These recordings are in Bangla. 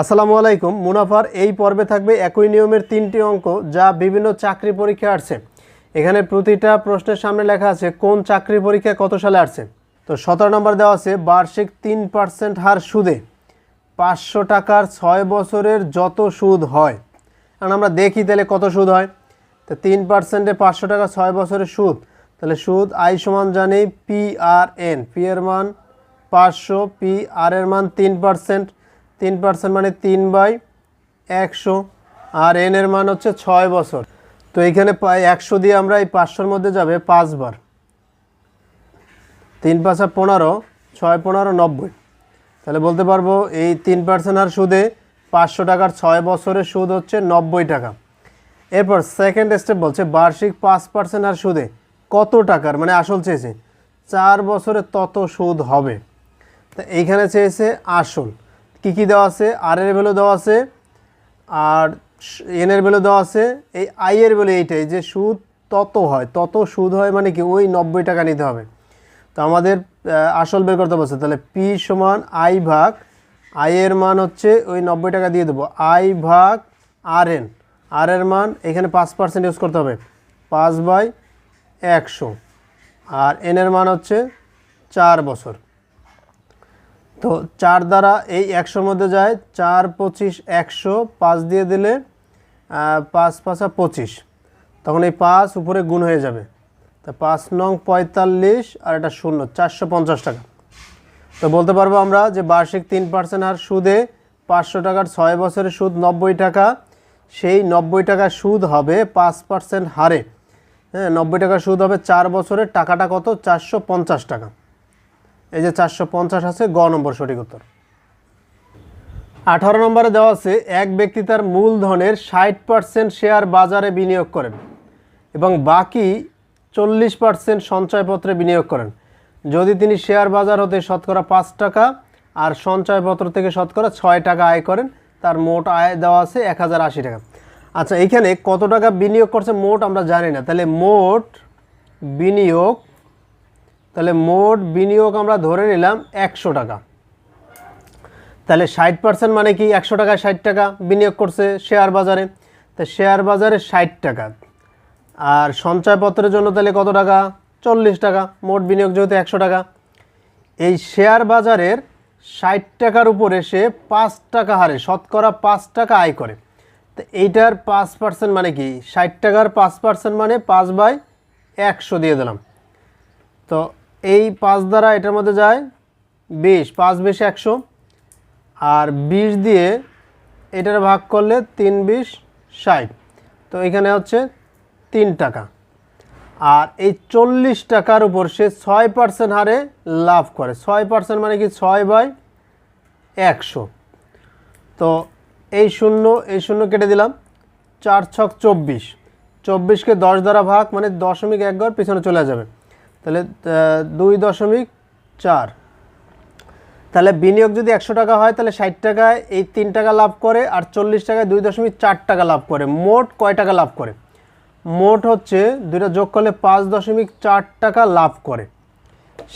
আসসালামু আলাইকুম। মুনাফার এই পর্বে থাকবে একই নিয়মের 3টি অঙ্ক যা বিভিন্ন চাকরি পরীক্ষায় আসছে। এখানে প্রতিটা প্রশ্নের সামনে লেখা আছে কোন চাকরি পরীক্ষায় কত সালে আসছে। তো 17 নম্বর দেওয়া আছে বার্ষিক 3% হার সুদে 500 টাকার 6 বছরের যত সুদ হয়। কারণ আমরা দেখি তাহলে কত সুদ হয়। তো 3%-এ 500 টাকা 6 বছরের সুদ, তাহলে সুদ আই সমান জানি PRN, পি এর মান 500, PR এর মান 3%, 3% মানে 3/100, আর N এর মান হচ্ছে 6 বছর। তো এইখানে 100 দিয়ে আমরা এই 500-র মধ্যে যাবে 5 বার, 3 5 15, 6 15 90। তাহলে বলতে পারবো এই 3% হার সুদে 500 টাকার 6 বছরের সুদ হচ্ছে 90 টাকা। এরপর সেকেন্ড স্টেপ বলছে বার্ষিক 5% হার সুদে কত টাকার, মানে আসল চেয়েছে 4 বছরে তত সুদ হবে। তো এইখানে চেয়েছে আসল। কি কি দেওয়া আছে, আর এর ভ্যালু দেওয়া আছে আর এন এর ভ্যালু দেওয়া আছে। এই আই এর ভ্যালু এইটাই যে সুদ তত হয়, তত সুদ হয় মানে কি ওই 90 টাকা নিতে হবে। তো আমাদের আসল বের করতে বলছে, তাহলে পি সমান আই ভাগ আই এর মান হচ্ছে ওই 90 টাকা দিয়ে দেবো, আই ভাগ আর এন, আর এর মান এখানে 5% ইউজ করতে হবে, 5/100, আর এন এর মান হচ্ছে 4 বছর। তো 4 দ্বারা এই 100-র মধ্যে যায় 4 25 100, 5 দিয়ে দিলে 5 5 25, তখন এই 5 উপরে গুণ হয়ে যাবে। তা 5 নং 45 আর এটা 0, 450 টাকা। তো বলতে পারবো আমরা যে বার্ষিক 3% হার সুদে 500 টাকার 6 বছরের সুদ 90 টাকা, সেই 90 টাকা সুদ হবে 5% হারে। হ্যাঁ, 90 টাকা সুদ হবে 4 বছরের, টাকাটা কত 450 টাকা। এই যে 450 আছে, গ নম্বর সঠিক উত্তর। 18 নম্বরে দেওয়া আছে এক ব্যক্তি তার মূলধনের 60% শেয়ার বাজারে বিনিয়োগ করেন এবং বাকি 40% সঞ্চয়পত্রে বিনিয়োগ করেন। যদি তিনি শেয়ার বাজার হতে শতকরা 5 টাকা আর সঞ্চয়পত্র থেকে শতকরা 6 টাকা আয় করেন, তার মোট আয় দেওয়া আছে 1080 টাকা। আচ্ছা, এইখানে কত টাকা বিনিয়োগ করছে মোট আমরা জানি না, তাহলে মোট বিনিয়োগ আমরা ধরে নিলাম 100 টাকা। তাহলে 60% মানে কি 100 টাকায় 60 টাকা বিনিয়োগ করছে শেয়ার বাজারে, তা শেয়ার বাজারে 60 টাকা, আর সঞ্চয়পত্রের জন্য তাহলে কত টাকা 40 টাকা, মোট বিনিয়োগ যেহেতু 100 টাকা। এই শেয়ার বাজারের 60 টাকার উপরে সে 5 টাকা হারে শতকরা 5 টাকা আয় করে। তো এইটার 5% মানে কি 60 টাকার 5% মানে 5/100 দিয়ে দিলাম। তো এই 5 দ্বারা এটার মধ্যে যায় 20, 5 20 100, আর 20 দিয়ে এটার ভাগ করলে 3 20 60, তো এখানে হচ্ছে 3 টাকা। আর এই 40 টাকার উপর সে 6% হারে লাভ করে। 6% মানে কি 6/100। তো এই শূন্য কেটে দিলাম, 4 ছক 24, 24কে 10 দ্বারা ভাগ মানে 0.1 ঘর পিছনে চলে যাবে, তাহলে 2.4। তাহলে বিনিয়োগ যদি 100 টাকা হয় তাহলে 60 টাকায় এই 3 টাকা লাভ করে, আর 40 টাকায় 2.4 টাকা লাভ করে। মোট কয় টাকা লাভ করে? মোট হচ্ছে দুইটা যোগ করলে 5.4 টাকা লাভ করে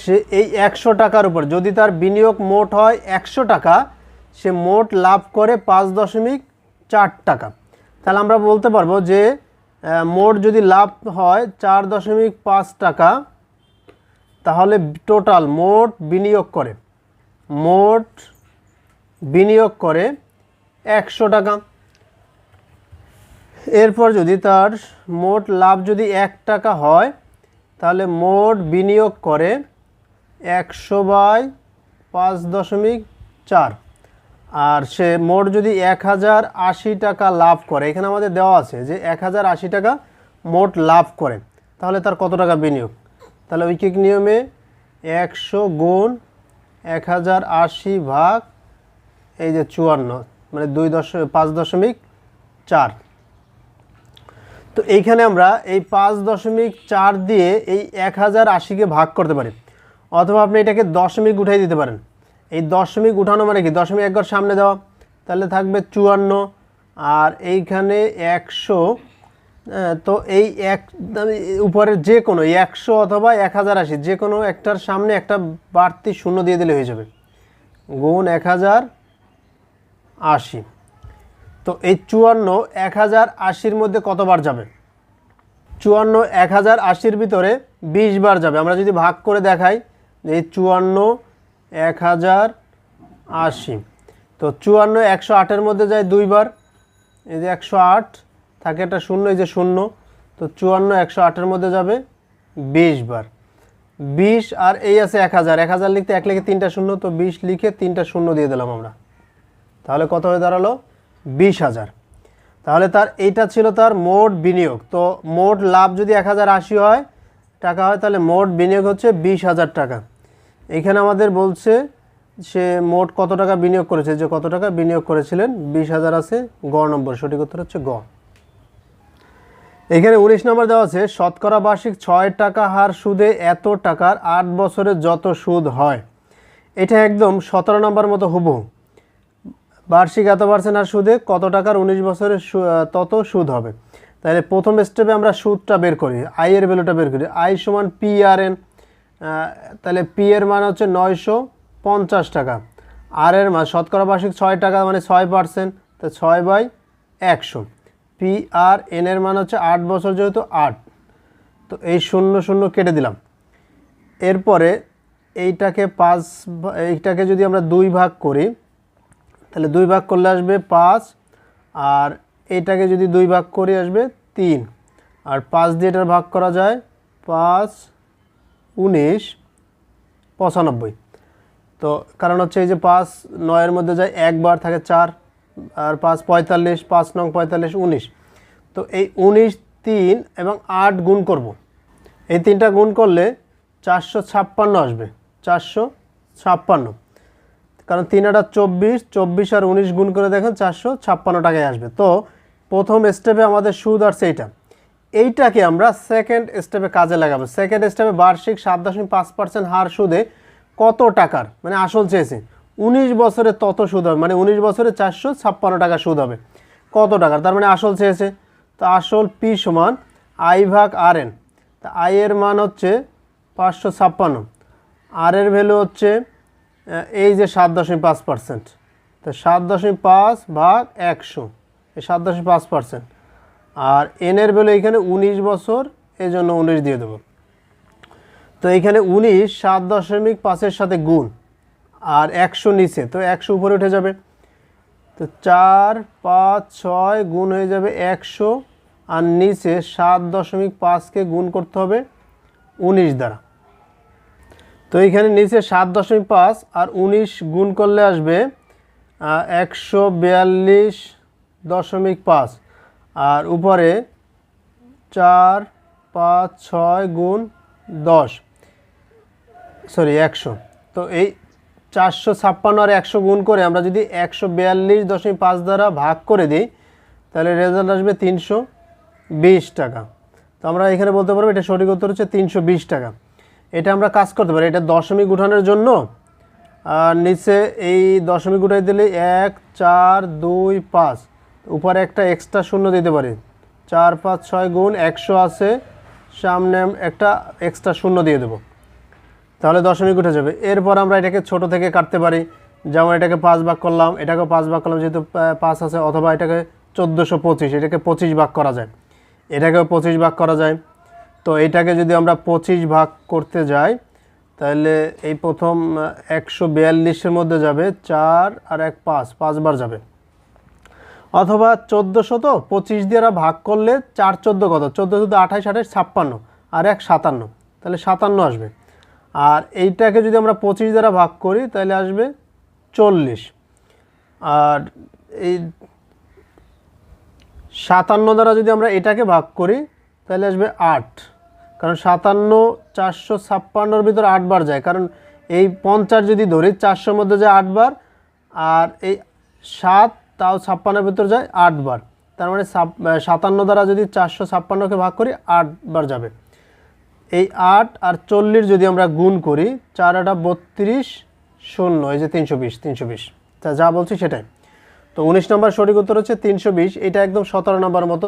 সে এই 100 টাকার উপর। যদি তার বিনিয়োগ মোট হয় 100 টাকা, সে মোট লাভ করে 5.4 টাকা। তাহলে আমরা বলতে পারবো যে মোট যদি লাভ হয় 4.5 টাকা, তাহলে টোটাল মোট বিনিয়োগ করে 100 টাকা। এরপর যদি তার মোট লাভ যদি 1 টাকা হয়, তাহলে মোট বিনিয়োগ করে 100/5.4, আর সে মোট যদি 1080 টাকা লাভ করে, এখানে আমাদের দেওয়া আছে যে 1080 টাকা মোট লাভ করে, তাহলে তার কত টাকা বিনিয়োগ? তাহলে ঐকিক নিয়মে 100 গুণ 1080 ভাগ এই যে 54, মানে 5.4। তো এইখানে আমরা এই 5.4 দিয়ে এই 1080-কে ভাগ করতে পারি, অথবা আপনি এটাকে দশমিক উঠাই দিতে পারেন। এই দশমিক উঠানো মানে কি 0.1 ঘর সামনে দেওয়া, তাহলে থাকবে 54, আর এইখানে 100। তো এই উপরের যে কোনো 100 অথবা 1080 যে কোনো একটার সামনে একটা বাড়তি শূন্য দিয়ে দিলে হয়ে যাবে, গুণ 1000 80। তো এই 54 1080-র মধ্যে কতবার যাবে? 54 1080-র ভিতরে 20 বার যাবে। আমরা যদি ভাগ করে দেখাই যে এই 54 1080, তো 54 108-এর মধ্যে যায় 2 বার, এই যে 108 থাকে একটা শূন্য, এই যে শূন্য, তো 54 108-এর মধ্যে যাবে 20 বার। 20 আর এই আছে 1000, 1000 লিখতে 1 লিখে 3টা শূন্য, তো 20 লিখে 3টা শূন্য দিয়ে দিলাম আমরা, তাহলে কত হয়ে দাঁড়ালো? 20,000। তাহলে তার এইটা ছিল তার মোট বিনিয়োগ। তো মোট লাভ যদি 1080 হয় টাকা হয়, তাহলে মোট বিনিয়োগ হচ্ছে 20,000 টাকা। এখানে আমাদের বলছে সে মোট কত টাকা বিনিয়োগ করেছে, যে কত টাকা বিনিয়োগ করেছিলেন, 20,000 আছে, গ নম্বর, সঠিক উত্তর হচ্ছে গ। এখানে 19 নম্বর দেওয়া আছে শতকরা বার্ষিক 6 টাকা হার সুদে এত টাকার 8 বছরে যত সুদ হয়। এটা একদম 17 নম্বর মতো হুবহু। বার্ষিক এত % হার সুদে কত টাকার 19 বছরে তত সুদ হবে। তাহলে প্রথম স্টেপে আমরা সুদটা বের করি, আই এর ভ্যালুটা বের করি। আই সমান পি আর এন, তাহলে পি এর মান হচ্ছে 950 টাকা, আর এর মান শতকরা বার্ষিক 6 টাকা মানে 6%, তো 6/100। পি আর এন এর মান হচ্ছে 8 বছর, যেহেতু 8, তো এই 0 0 কেটে দিলাম। এরপরে এইটাকে যদি আমরা 2 ভাগ করি, তাহলে 2 ভাগ করলে আসবে 5, আর এইটাকে যদি 2 ভাগ করি আসবে 3, আর 5 দিয়ে এটার ভাগ করা যায় 5 19 95। তো কারণ হচ্ছে এই যে 5 9-এর মধ্যে যায় একবার, থাকে 4, আর 5 45, 5 নং 45 19। তো এই 19, 3 এবং 8 গুণ করব। এই 3টা গুণ করলে 456 আসবে, 456, কারণ 3 8 24, 24 আর 19 গুণ করে দেখেন 456 টাকায় আসবে। তো প্রথম স্টেপে আমাদের সুদ আসছে এইটাকে আমরা সেকেন্ড স্টেপে কাজে লাগাবো। সেকেন্ড স্টেপে বার্ষিক 7.5% হার সুদে কত টাকার, মানে আসল চেয়েছে, 19 বছরে তত সুদ হবে, মানে 19 বছরে 456 টাকা সুদ হবে। কত টাকার, তার মানে আসল চেয়েছে। তো আসল পি সমান আই ভাগ আর এন। তা আই এর মান হচ্ছে 556, আর এর ভ্যালু হচ্ছে এই যে 7.5%, তো 7.5 ভাগ 100, এই 7.5%, আর এন এর ভ্যালু এখানে 19 বছর, এই জন্য 19 দিয়ে দেবো। তো এইখানে 19 7.5-এর সাথে গুণ, আর 100 নিচে, তো 100 উপরে উঠে যাবে, তো 4 5 6 গুণ হয়ে যাবে 100, আর নিচে 7.5-কে গুণ করতে হবে 19 দ্বারা। তো এইখানে নিচে 7.5 আর 19 গুণ করলে আসবে 142.5, আর উপরে 4 5 6 গুণ 10, সরি 100। তো এই 456 আর 100 গুণ করে আমরা যদি 142.5 দ্বারা ভাগ করে দিই, তাহলে রেজাল্ট আসবে 320 টাকা। তো আমরা এখানে বলতে পারবো এটা সঠিক উত্তর হচ্ছে 320 টাকা। এটা আমরা কাজ করতে পারি, এটা দশমিক উঠানোর জন্য আর নিচে এই দশমিক উঠাই দিলে 1 4 2 5, উপরে একটা এক্সট্রা শূন্য দিতে পারি, 4 5 6 গুণ 100 আছে, সামনে একটা এক্সট্রা শূন্য দিয়ে দেবো, তাহলে দশমিক উঠে যাবে। এরপর আমরা এটাকে ছোট থেকে কাটতে পারি, যেমন এটাকে 5 ভাগ করলাম, এটাকেও 5 ভাগ করলাম যেহেতু 5 আছে, অথবা এটাকে 1425, এটাকে 25 ভাগ করা যায়, এটাকেও 25 ভাগ করা যায়। তো এটাকে যদি আমরা 25 ভাগ করতে যাই, তাহলে এই প্রথম 142-এর মধ্যে যাবে 4 আর 1 5, 5 বার যাবে, অথবা 1400, তো 25 দিয়ে ভাগ করলে 4 14 কত, 14 28 28 56, আর 1 57, তাহলে 57 আসবে। আর এইটাকে যদি আমরা 25 দ্বারা ভাগ করি তাহলে আসবে 40, আর এই 57 দ্বারা যদি আমরা এটাকে ভাগ করি তাহলে আসবে 8, কারণ 57 456-এর ভিতরে 8 বার যায়, কারণ এই 50 যদি ধরি 400-এর মধ্যে যায় 8 বার, আর এই 7 তাও 56-এর ভিতরে যায় 8 বার, তার মানে 57 দ্বারা যদি 456-কে ভাগ করি 8 বার যাবে। এই 8 আর 40 যদি আমরা গুণ করি, 4 8 32 0, এই যে 320, তা যা বলছি সেটাই। তো 19 নম্বর সঠিক উত্তর হচ্ছে 320। এটা একদম 17 নম্বর মতো।